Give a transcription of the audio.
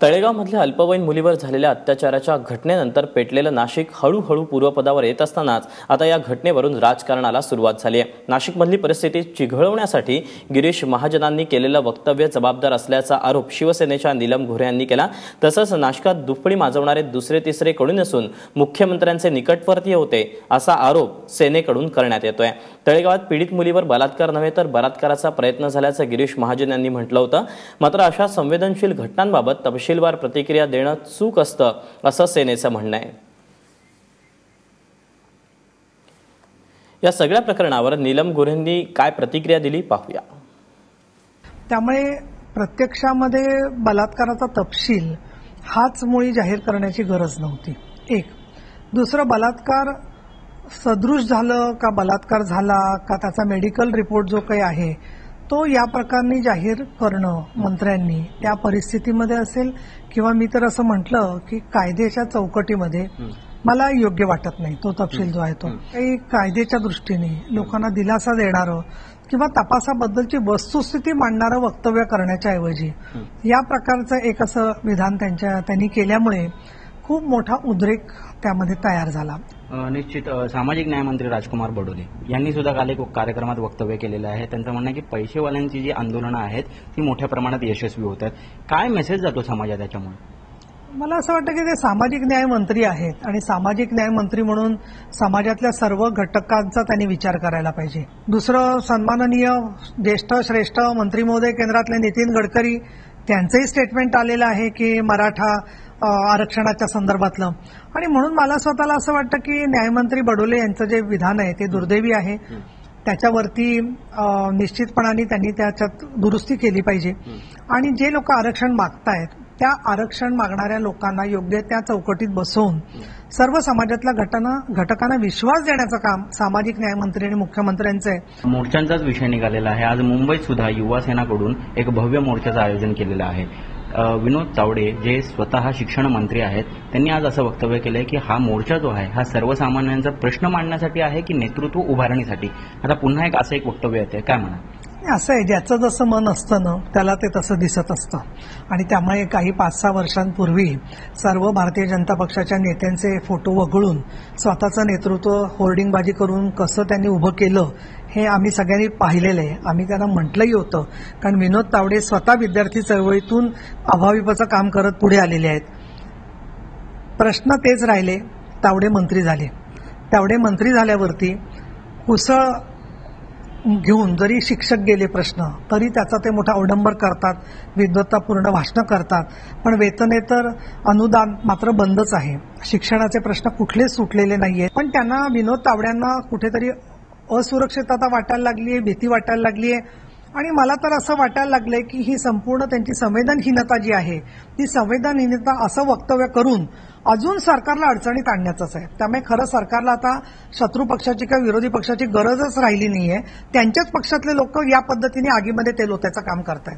तळेगावमधल्या अल्पवयीन मुलीवर झालेल्या अत्याचाराच्या घटनेनंतर पेटलेलं नाशिक हळूहळू पूर्वपदावर येत असतानाच आता या घटनेवरून राजकारणाला सुरुवात झाली आहे। नाशिकमधली परिस्थिती चिघळवण्यासाठी गिरीश महाजनांनी केलेलं वक्तव्य जबाबदार असल्याचा आरोप शिवसेनेच्या नीलम गोऱ्हे यांनी केला। तसंच नाशिकात दुफळी माजवणारे दुसरे तिसरे कडून असून मुख्यमंत्र्यांचे निकटवर्तीय होते असा आरोप सेनेकडून करण्यात येतोय। तळेगावात पीडित मुलीवर बलात्कार नव्हे तर बलात्काराचा प्रयत्न झाल्याचं गिरीश महाजन यांनी म्हटलं होतं। मात्र अशा संवेदनशील घटनांबाबत तपशीलवार प्रतिक्रिया देणं चूक असतं असं सेनेचं म्हणणं आहे। या सगळ्या प्रकरणावर नीलम गोऱ्हेंनी काय प्रतिक्रिया दिली पाहूया। त्यामुळे प्रत्यक्षामध्ये बलात्काराचा तपशील हाच मुळी जाहीर करण्याची गरज नव्हती। एक दुसरं, बलात्कार सदृश झालं का बलात्कार झाला का त्याचा मेडिकल रिपोर्ट जो काही आहे तो या प्रकारने जाहीर करणं मंत्र्यांनी त्या परिस्थितीमध्ये असेल किंवा मी तर असं म्हटलं की कायद्याच्या चौकटीमध्ये मला योग्य वाटत नाही तो तपशील जो आहे तो काही कायद्याच्या दृष्टीने लोकांना दिलासा देणारं किंवा तपासाबद्दलची वस्तुस्थिती मांडणारं वक्तव्य करण्याच्या ऐवजी या प्रकारचं एक असं विधान त्यांनी केल्यामुळे खूप मोठा उद्रेक त्यामध्ये तयार झाला। निश्चित सामाजिक न्यायमंत्री राजकुमार बडोले यांनी सुद्धा काल एक कार्यक्रमात वक्तव्य केलेलं आहे। त्यांचं म्हणणं आहे की पैसेवाल्यांची जी आंदोलनं आहेत ती मोठ्या प्रमाणात यशस्वी होत आहेत। काय मेसेज जातो समाजात त्याच्यामुळे? मला असं वाटतं की ते सामाजिक न्याय मंत्री आहेत आणि सामाजिक न्याय मंत्री म्हणून समाजातल्या सर्व घटकांचा त्यांनी विचार करायला पाहिजे। दुसरं, सन्माननीय ज्येष्ठ श्रेष्ठ मंत्री महोदय केंद्रातले नितीन गडकरी त्यांचंही स्टेटमेंट आलेलं आहे की मराठा आरक्षणाच्या संदर्भातलं, आणि म्हणून मला स्वतःला असं वाटतं की न्यायमंत्री बडोले यांचं जे विधान आहे ते दुर्दैवी आहे। त्याच्यावरती निश्चितपणाने त्यांनी त्याच्यात दुरुस्ती केली पाहिजे आणि जे लोक आरक्षण मागतायत त्या आरक्षण मागणाऱ्या लोकांना योग्य त्या चौकटीत बसवून सर्व समाजातल्या घटकांना विश्वास देण्याचं काम सामाजिक न्यायमंत्री आणि मुख्यमंत्र्यांचं आहे। मोर्चांचाच विषय निघालेला आहे। आज मुंबईत सुद्धा युवा सेनाकडून एक भव्य मोर्चाचं आयोजन केलेलं आहे। विनोद तावडे जे स्वतः शिक्षण मंत्री आहेत त्यांनी आज असं वक्तव्य केलंय की हा मोर्चा जो आहे हा सर्वसामान्यांचा प्रश्न मांडण्यासाठी आहे की नेतृत्व उभारण्यासाठी। आता पुन्हा असं एक वक्तव्य येते, काय म्हणा? असं आहे, ज्याचं जसं मन असतं ना त्याला ते तसं दिसत असतं आणि त्यामुळे काही 5-6 वर्षांपूर्वी सर्व भारतीय जनता पक्षाच्या नेत्यांचे फोटो वगळून स्वतःचं नेतृत्व होर्डिंगबाजी करून कसं त्यांनी उभं केलं हे आम्ही सगळ्यांनी पाहिलेलं आहे। आम्ही त्यांना म्हटलंही होतं, कारण विनोद तावडे स्वतः विद्यार्थी चळवळीतून अभाविपचं काम करत पुढे आलेले आहेत। प्रश्न तेच राहिले, तावडे मंत्री झाले। तावडे मंत्री झाल्यावरती कुसळ घेऊन जरी शिक्षक गेले प्रश्न तरी त्याचा ते मोठा अवडंबर करतात, विद्वत्तापूर्ण भाषणं करतात, पण वेतनेतर अनुदान मात्र बंदच आहे। शिक्षणाचे प्रश्न कुठलेच सुटलेले नाहीये, पण त्यांना विनोद तावड्यांना कुठेतरी असुरक्षितता वाटायला लागली आहे, भीती वाटायला लागली आहे आणि मला तर असं वाटायला लागलंय की ही संपूर्ण त्यांची संवेदनहीनता जी आहे ती संवेदनहीनता असं वक्तव्य करून अजून सरकारला अडचणीत आणण्याचंच आहे। त्यामुळे खरं सरकारला आता शत्रू पक्षाची किंवा विरोधी पक्षाची गरजच राहिली नाहीये। त्यांच्याच पक्षातले लोक या पद्धतीने आगीमध्ये तेल ओतायचं काम करतायत।